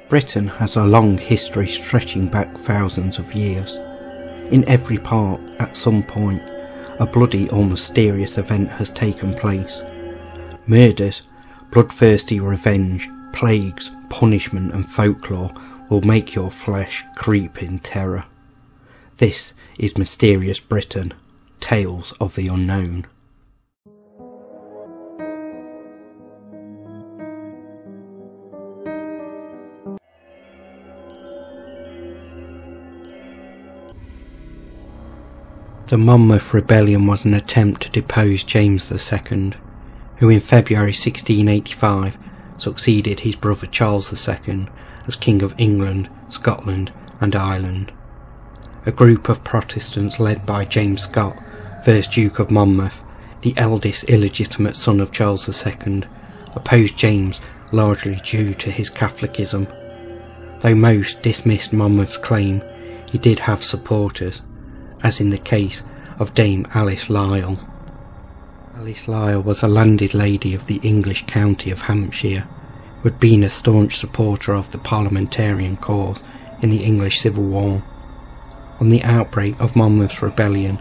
Britain has a long history stretching back thousands of years. In every part, at some point, a bloody or mysterious event has taken place. Murders, bloodthirsty revenge, plagues, punishment and folklore will make your flesh creep in terror. This is Mysterious Britain, Tales of the Unknown. The Monmouth Rebellion was an attempt to depose James II, who in February 1685 succeeded his brother Charles II as King of England, Scotland and Ireland. A group of Protestants led by James Scott, 1st Duke of Monmouth, the eldest illegitimate son of Charles II, opposed James largely due to his Catholicism. Though most dismissed Monmouth's claim, he did have supporters, as in the case of Dame Alice Lisle. Alice Lisle was a landed lady of the English county of Hampshire, who had been a staunch supporter of the parliamentarian cause in the English Civil War. On the outbreak of Monmouth's rebellion,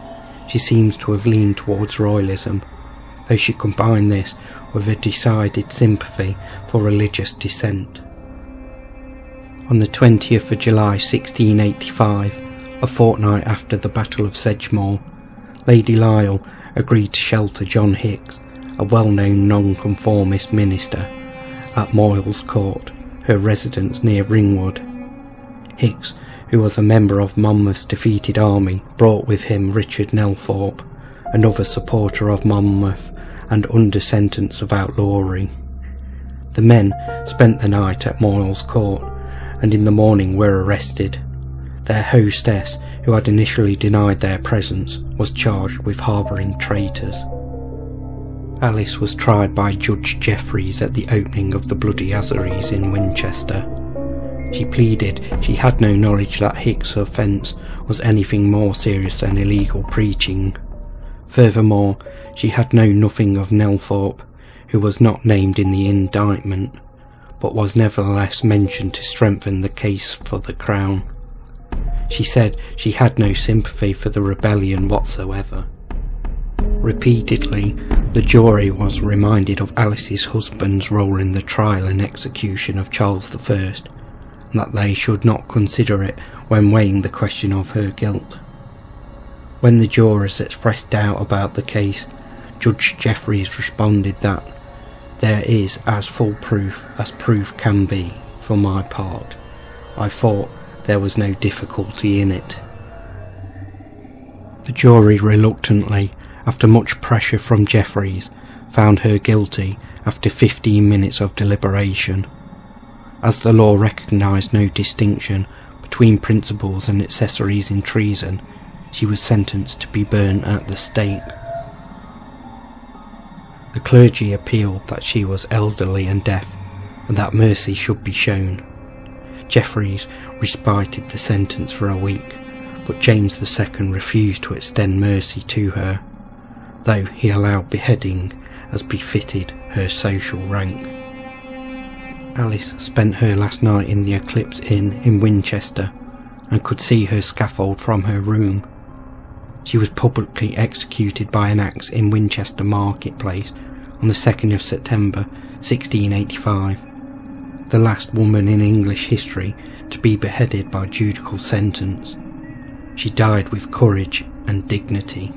she seems to have leaned towards royalism, though she combined this with a decided sympathy for religious dissent. On the 20th of July 1685, a fortnight after the Battle of Sedgemoor, Lady Lisle agreed to shelter John Hicks, a well-known nonconformist minister, at Moyles Court, her residence near Ringwood. Hicks, who was a member of Monmouth's defeated army, brought with him Richard Nelthorpe, another supporter of Monmouth and under sentence of outlawry. The men spent the night at Moyles Court and in the morning were arrested. Their hostess, who had initially denied their presence, was charged with harbouring traitors. Alice was tried by Judge Jeffreys at the opening of the Bloody Azzarees in Winchester. She pleaded she had no knowledge that Hicks' offence was anything more serious than illegal preaching. Furthermore, she had known nothing of Nelthorpe, who was not named in the indictment, but was nevertheless mentioned to strengthen the case for the Crown. She said she had no sympathy for the rebellion whatsoever. Repeatedly, the jury was reminded of Alice's husband's role in the trial and execution of Charles I, and that they should not consider it when weighing the question of her guilt. When the jurors expressed doubt about the case, Judge Jeffreys responded that "There is as full proof as proof can be, for my part. I thought there was no difficulty in it." The jury reluctantly, after much pressure from Jeffreys, found her guilty after 15 minutes of deliberation. As the law recognised no distinction between principals and accessories in treason, she was sentenced to be burnt at the stake. The clergy appealed that she was elderly and deaf, and that mercy should be shown. Jeffreys respited the sentence for a week, but James II refused to extend mercy to her, though he allowed beheading as befitted her social rank. Alice spent her last night in the Eclipse Inn in Winchester, and could see her scaffold from her room. She was publicly executed by an axe in Winchester Marketplace on the 2nd of September 1685, the last woman in English history to be beheaded by judicial sentence. She died with courage and dignity.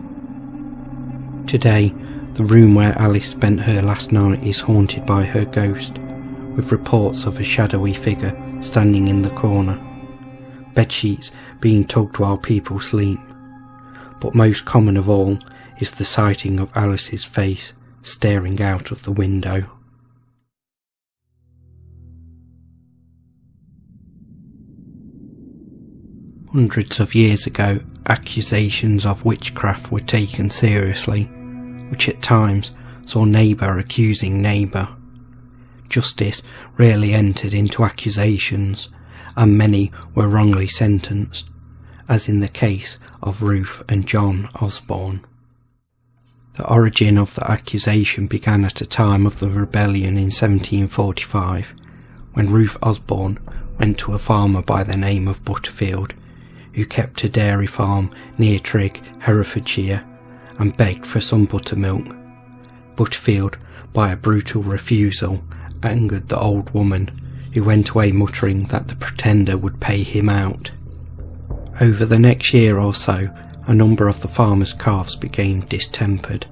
Today, the room where Alice spent her last night is haunted by her ghost, with reports of a shadowy figure standing in the corner, bedsheets being tugged while people sleep. But most common of all is the sighting of Alice's face staring out of the window. Hundreds of years ago, accusations of witchcraft were taken seriously, which at times saw neighbour accusing neighbour. Justice rarely entered into accusations, and many were wrongly sentenced, as in the case of Ruth and John Osborne. The origin of the accusation began at the time of the rebellion in 1745, when Ruth Osborne went to a farmer by the name of Butterfield, who kept a dairy farm near Trigg, Herefordshire, and begged for some buttermilk. Butterfield, by a brutal refusal, angered the old woman, who went away muttering that the pretender would pay him out. Over the next year or so, a number of the farmer's calves became distempered,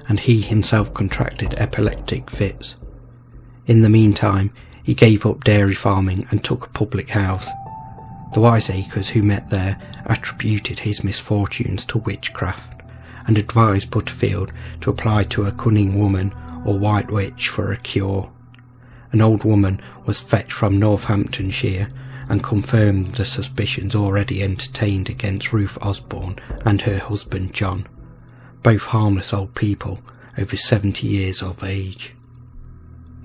and he himself contracted epileptic fits. In the meantime, he gave up dairy farming and took a public house. The wiseacres who met there attributed his misfortunes to witchcraft, and advised Butterfield to apply to a cunning woman or white witch for a cure. An old woman was fetched from Northamptonshire and confirmed the suspicions already entertained against Ruth Osborne and her husband John, both harmless old people over 70 years of age.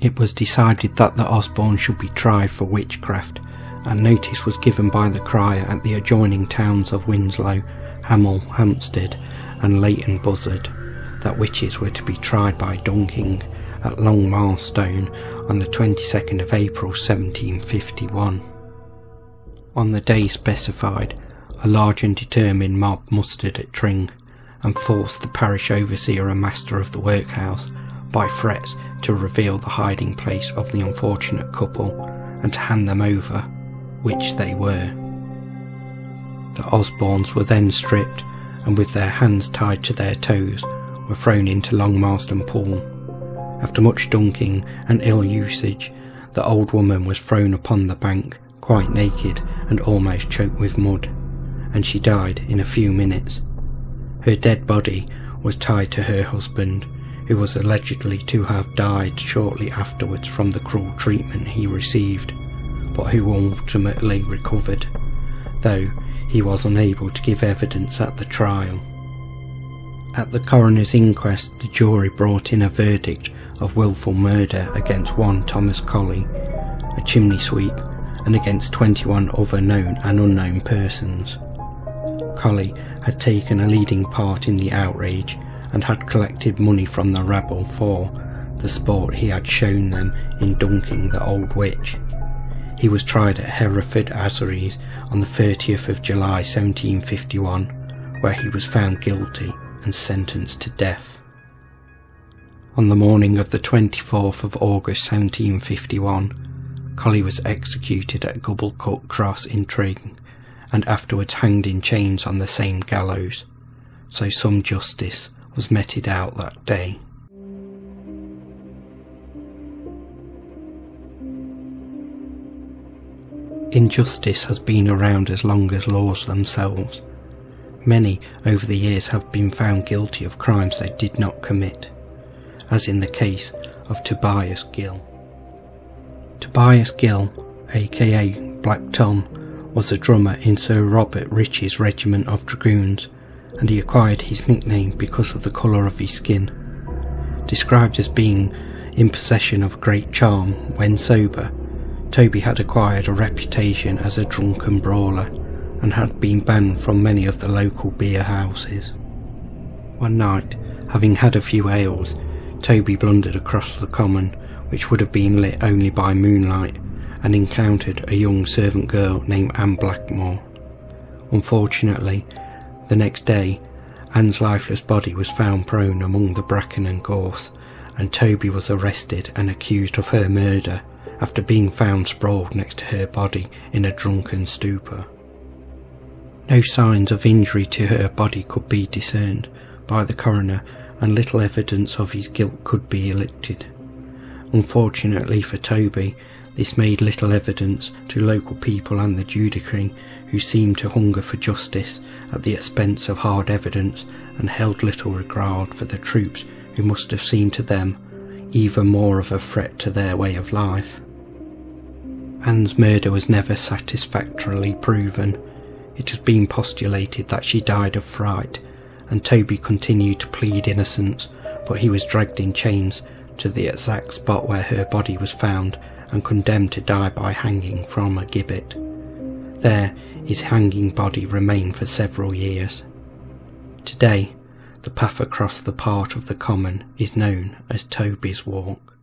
It was decided that the Osbornes should be tried for witchcraft, and notice was given by the crier at the adjoining towns of Winslow, Hamel, Hampstead and Leighton Buzzard that witches were to be tried by dunking at Long Milestone on the 22nd of April 1751. On the day specified, a large and determined mob mustered at Tring and forced the parish overseer and master of the workhouse by threats to reveal the hiding place of the unfortunate couple and to hand them over, which they were. The Osbornes were then stripped and with their hands tied to their toes were thrown into Long Marston Pool. After much dunking and ill usage, the old woman was thrown upon the bank, quite naked and almost choked with mud, and she died in a few minutes. Her dead body was tied to her husband, who was allegedly to have died shortly afterwards from the cruel treatment he received, but who ultimately recovered, though he was unable to give evidence at the trial. At the coroner's inquest, the jury brought in a verdict of wilful murder against one Thomas Colley, a chimney sweep, and against 21 other known and unknown persons. Colley had taken a leading part in the outrage and had collected money from the rabble for the sport he had shown them in dunking the old witch. He was tried at Hereford Assizes on the 30th of July 1751, where he was found guilty and sentenced to death. On the morning of the 24th of August 1751, Colley was executed at Gubblecut Cross in Trigg, and afterwards hanged in chains on the same gallows, so some justice was meted out that day. Injustice has been around as long as laws themselves. Many over the years have been found guilty of crimes they did not commit, as in the case of Tobias Gill. Tobias Gill, aka Black Tom, was a drummer in Sir Robert Rich's regiment of dragoons, and he acquired his nickname because of the colour of his skin. Described as being in possession of great charm when sober, Toby had acquired a reputation as a drunken brawler and had been banned from many of the local beer houses. One night, having had a few ales, Toby blundered across the common, which would have been lit only by moonlight, and encountered a young servant girl named Anne Blackmore. Unfortunately, the next day, Anne's lifeless body was found prone among the bracken and gorse, and Toby was arrested and accused of her murder after being found sprawled next to her body in a drunken stupor. No signs of injury to her body could be discerned by the coroner, and little evidence of his guilt could be elicited. Unfortunately for Toby, this made little evidence to local people and the judiciary, who seemed to hunger for justice at the expense of hard evidence and held little regard for the troops who must have seemed to them even more of a threat to their way of life. Anne's murder was never satisfactorily proven. It has been postulated that she died of fright, and Toby continued to plead innocence, but he was dragged in chains to the exact spot where her body was found and condemned to die by hanging from a gibbet. There his hanging body remained for several years. Today, the path across the part of the common is known as Toby's Walk.